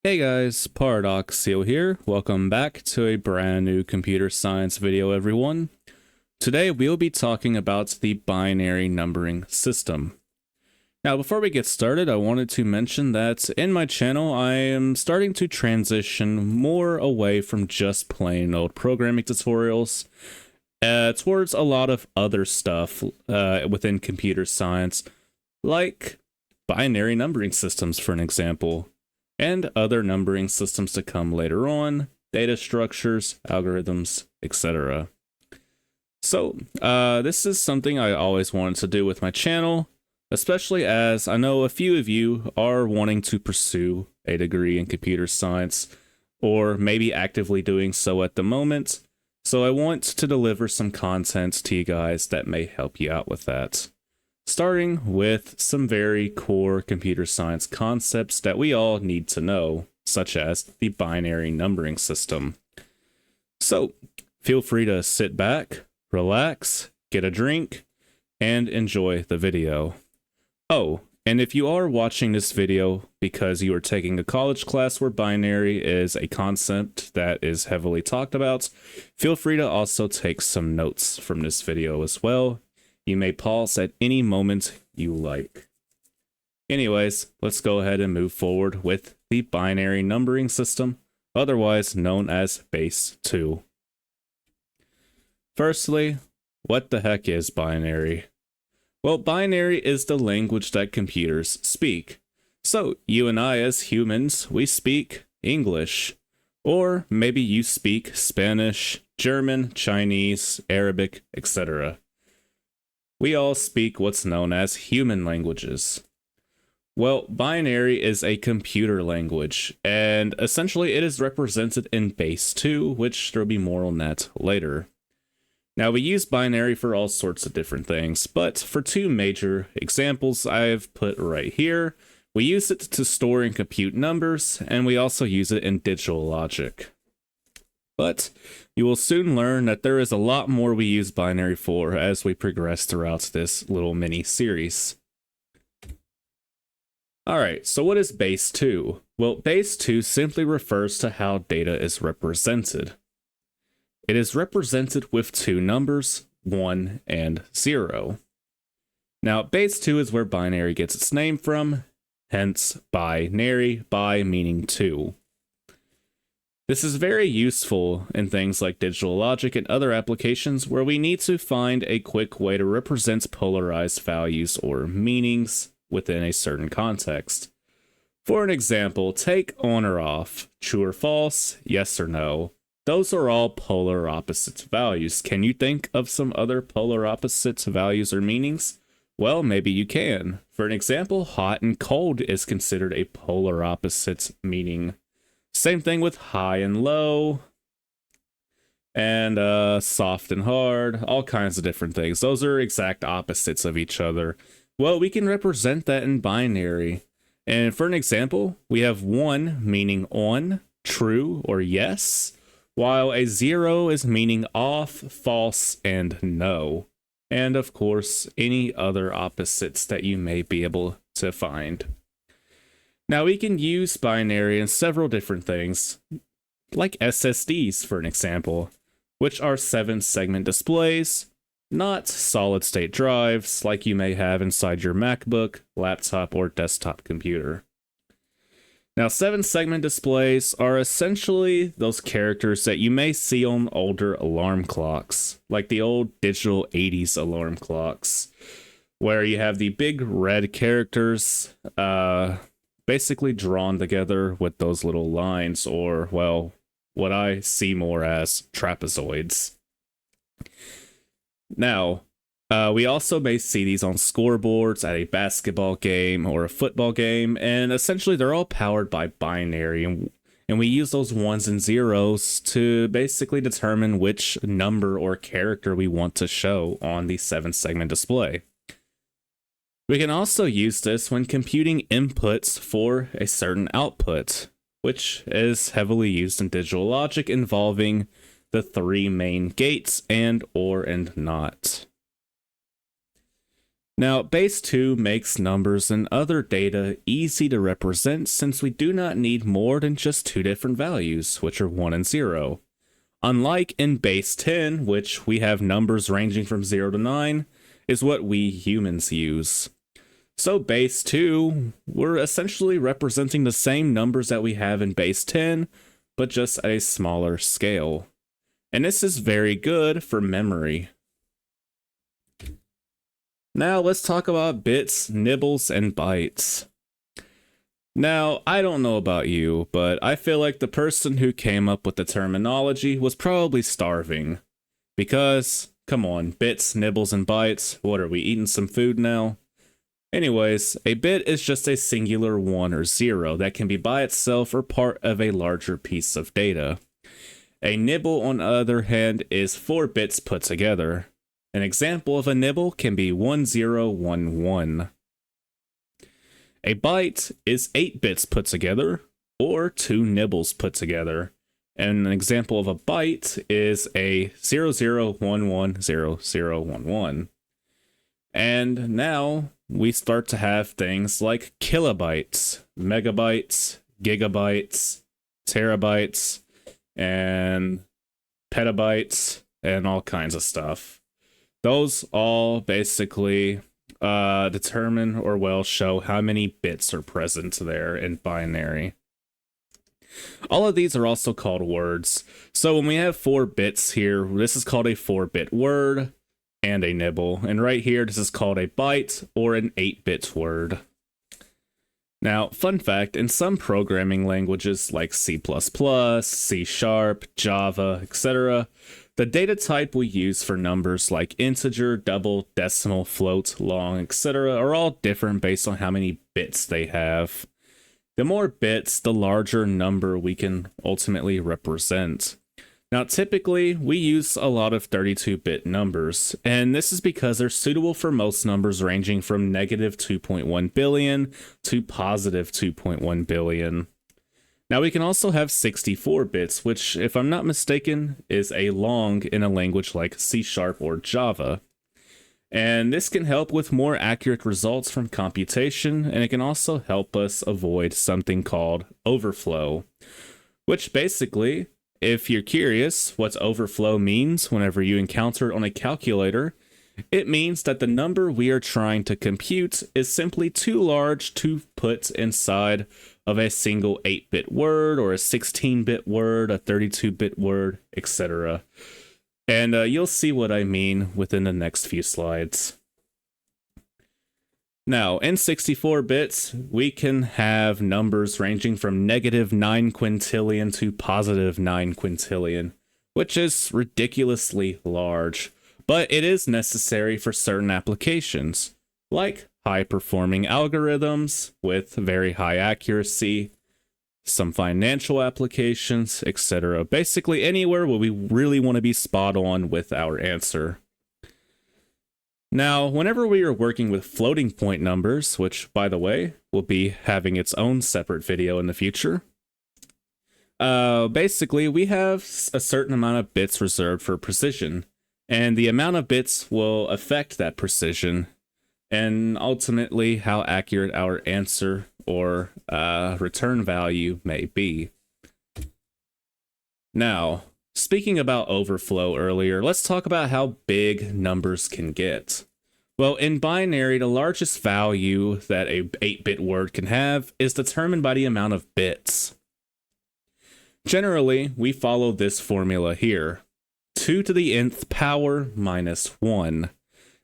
Hey guys, Paradoxio here. Welcome back to a brand new computer science video, everyone. Today we'll be talking about the binary numbering system. Now, before we get started, I wanted to mention that in my channel, I am starting to transition more away from just plain old programming tutorials towards a lot of other stuff within computer science, like binary numbering systems, for an example, and other numbering systems to come later on, data structures, algorithms, etc. So, this is something I always wanted to do with my channel, especially as I know a few of you are wanting to pursue a degree in computer science, or maybe actively doing so at the moment. So I want to deliver some content to you guys that may help you out with that. Starting with some very core computer science concepts that we all need to know, such as the binary numbering system. So, feel free to sit back, relax, get a drink, and enjoy the video. Oh, and if you are watching this video because you are taking a college class where binary is a concept that is heavily talked about, feel free to also take some notes from this video as well. You may pause at any moment you like. Anyways, let's go ahead and move forward with the binary numbering system, otherwise known as base 2. Firstly, what the heck is binary? Well, binary is the language that computers speak. So, you and I as humans, we speak English. Or maybe you speak Spanish, German, Chinese, Arabic, etc. We all speak what's known as human languages. Well, binary is a computer language, and essentially it is represented in base 2, which there'll be more on that later. Now, we use binary for all sorts of different things, but for two major examples I've put right here, we use it to store and compute numbers, and we also use it in digital logic. But you will soon learn that there is a lot more we use binary for as we progress throughout this little mini series. Alright, so what is base 2? Well, base 2 simply refers to how data is represented. It is represented with two numbers, 1 and 0. Now, base 2 is where binary gets its name from, hence binary, bi meaning 2. This is very useful in things like digital logic and other applications where we need to find a quick way to represent polarized values or meanings within a certain context. For an example, take on or off, true or false, yes or no. Those are all polar opposite values. Can you think of some other polar opposite values or meanings? Well, maybe you can. For an example, hot and cold is considered a polar opposite meaning. Same thing with high and low, and soft and hard, all kinds of different things. Those are exact opposites of each other. Well, we can represent that in binary. And for an example, we have 1 meaning on, true, or yes, while a 0 is meaning off, false, and no. And of course, any other opposites that you may be able to find. Now, we can use binary in several different things, like SSDs, for an example, which are 7-segment displays, not solid-state drives like you may have inside your MacBook, laptop, or desktop computer. Now, 7-segment displays are essentially those characters that you may see on older alarm clocks, like the old digital 80s alarm clocks, where you have the big red characters, basically drawn together with those little lines, or, well, what I see more as trapezoids. Now, we also may see these on scoreboards at a basketball game or a football game, and essentially they're all powered by binary, and we use those 1s and 0s to basically determine which number or character we want to show on the 7-segment display. We can also use this when computing inputs for a certain output, which is heavily used in digital logic involving the 3 main gates and, or, and not. Now, base 2 makes numbers and other data easy to represent since we do not need more than just two different values, which are 1 and 0. Unlike in base 10, which we have numbers ranging from 0 to 9, is what we humans use. So base 2, we're essentially representing the same numbers that we have in base 10, but just at a smaller scale. And this is very good for memory. Now let's talk about bits, nibbles, and bytes. Now, I don't know about you, but I feel like the person who came up with the terminology was probably starving. Because, come on, bits, nibbles, and bytes, what are we, eating some food now? Anyways, a bit is just a singular 1 or 0 that can be by itself or part of a larger piece of data. A nibble, on the other hand, is 4 bits put together. An example of a nibble can be 1011. A byte is 8 bits put together, or 2 nibbles put together. And an example of a byte is a 00110011. And now we start to have things like kilobytes, megabytes, gigabytes, terabytes, and petabytes, and all kinds of stuff. Those all basically determine or show how many bits are present there in binary. All of these are also called words. So when we have 4 bits here, this is called a 4-bit word and a nibble. And right here, this is called a byte or an 8-bit word. Now, fun fact, in some programming languages like C++, C#, Java, etc., the data type we use for numbers like integer, double, decimal, float, long, etc. are all different based on how many bits they have. The more bits, the larger number we can ultimately represent. Now, typically, we use a lot of 32-bit numbers, and this is because they're suitable for most numbers ranging from negative 2.1 billion to positive 2.1 billion. Now, we can also have 64 bits, which, if I'm not mistaken, is a long in a language like C# or Java. And this can help with more accurate results from computation, and it can also help us avoid something called overflow, which basically, if you're curious what overflow means whenever you encounter it on a calculator, it means that the number we are trying to compute is simply too large to put inside of a single 8-bit word or a 16-bit word, a 32-bit word, etc. And you'll see what I mean within the next few slides. Now, in 64 bits, we can have numbers ranging from negative 9 quintillion to positive 9 quintillion, which is ridiculously large, but it is necessary for certain applications, like high-performing algorithms with very high accuracy, some financial applications, etc. Basically anywhere where we really want to be spot on with our answer. Now, whenever we are working with floating point numbers, which, by the way, will be having its own separate video in the future, basically we have a certain amount of bits reserved for precision, and the amount of bits will affect that precision and ultimately how accurate our answer or return value may be. Now, speaking about overflow earlier, let's talk about how big numbers can get. Well, in binary, the largest value that a 8-bit word can have is determined by the amount of bits. Generally, we follow this formula here, 2 to the nth power minus 1,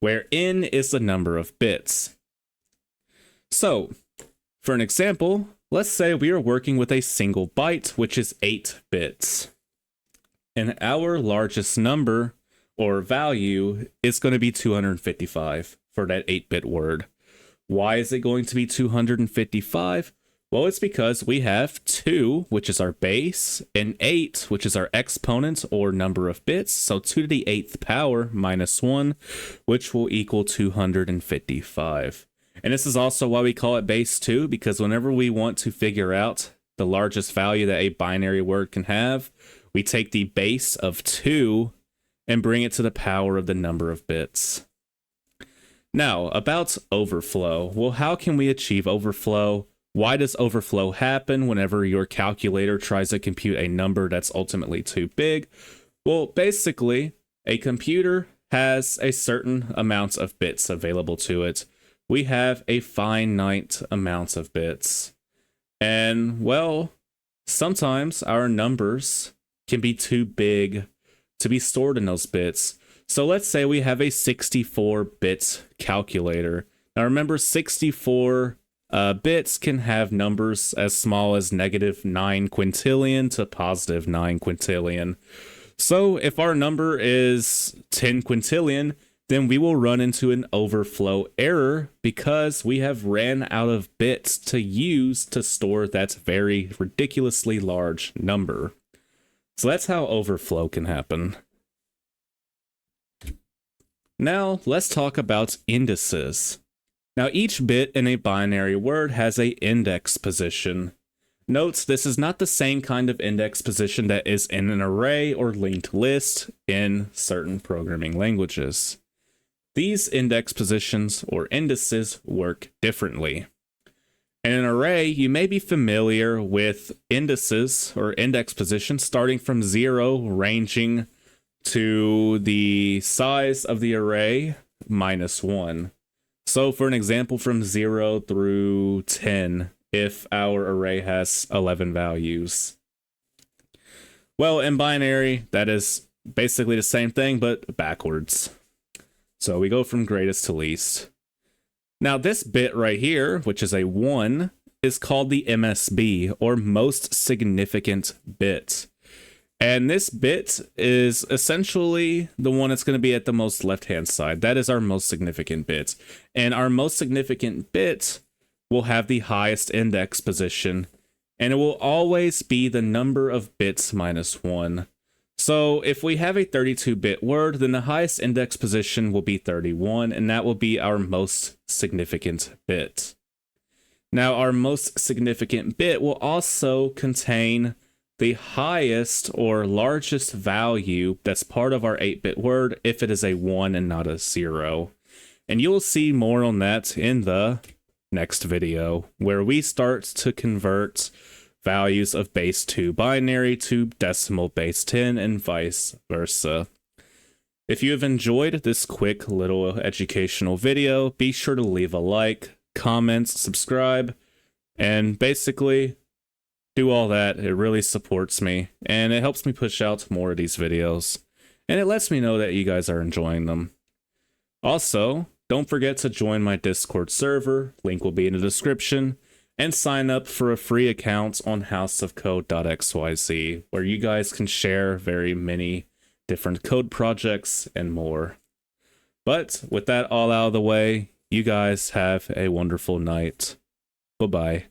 where n is the number of bits. So, for an example, let's say we are working with a single byte, which is 8 bits. And our largest number, or value, is going to be 255 for that 8-bit word. Why is it going to be 255? Well, it's because we have 2, which is our base, and 8, which is our exponent or number of bits. So 2 to the 8th power minus 1, which will equal 255. And this is also why we call it base 2, because whenever we want to figure out the largest value that a binary word can have, we take the base of 2 and bring it to the power of the number of bits. Now, about overflow. Well, how can we achieve overflow? Why does overflow happen whenever your calculator tries to compute a number that's ultimately too big? Well, basically, a computer has a certain amount of bits available to it. We have a finite amount of bits. And, well, sometimes our numbers can be too big to be stored in those bits. So let's say we have a 64-bit calculator. Now remember, 64 bits can have numbers as small as -9 quintillion to +9 quintillion. So if our number is 10 quintillion, then we will run into an overflow error because we have ran out of bits to use to store that very ridiculously large number. So that's how overflow can happen. Now let's talk about indices. Now each bit in a binary word has an index position. Note, this is not the same kind of index position that is in an array or linked list in certain programming languages. These index positions or indices work differently. In an array, you may be familiar with indices or index positions starting from 0, ranging to the size of the array -1. So for an example, from 0 through 10, if our array has 11 values. Well, in binary, that is basically the same thing, but backwards. So we go from greatest to least. Now this bit right here, which is a 1, is called the MSB, or most significant bit. And this bit is essentially the one that's going to be at the most left-hand side. That is our most significant bit. And our most significant bit will have the highest index position, and it will always be the number of bits -1. So if we have a 32-bit word, then the highest index position will be 31, and that will be our most significant bit. Now, our most significant bit will also contain the highest or largest value that's part of our 8-bit word if it is a 1 and not a 0. And you'll see more on that in the next video, where we start to convert values of base 2 binary to decimal base 10 and vice versa. If you have enjoyed this quick little educational video, be sure to leave a like, comment, subscribe, and basically do all that. It really supports me, and it helps me push out more of these videos, and it lets me know that you guys are enjoying them. Also, don't forget to join my Discord server, link will be in the description, and sign up for a free account on houseofcode.xyz, where you guys can share very many different code projects and more. But with that all out of the way, you guys have a wonderful night. Bye-bye.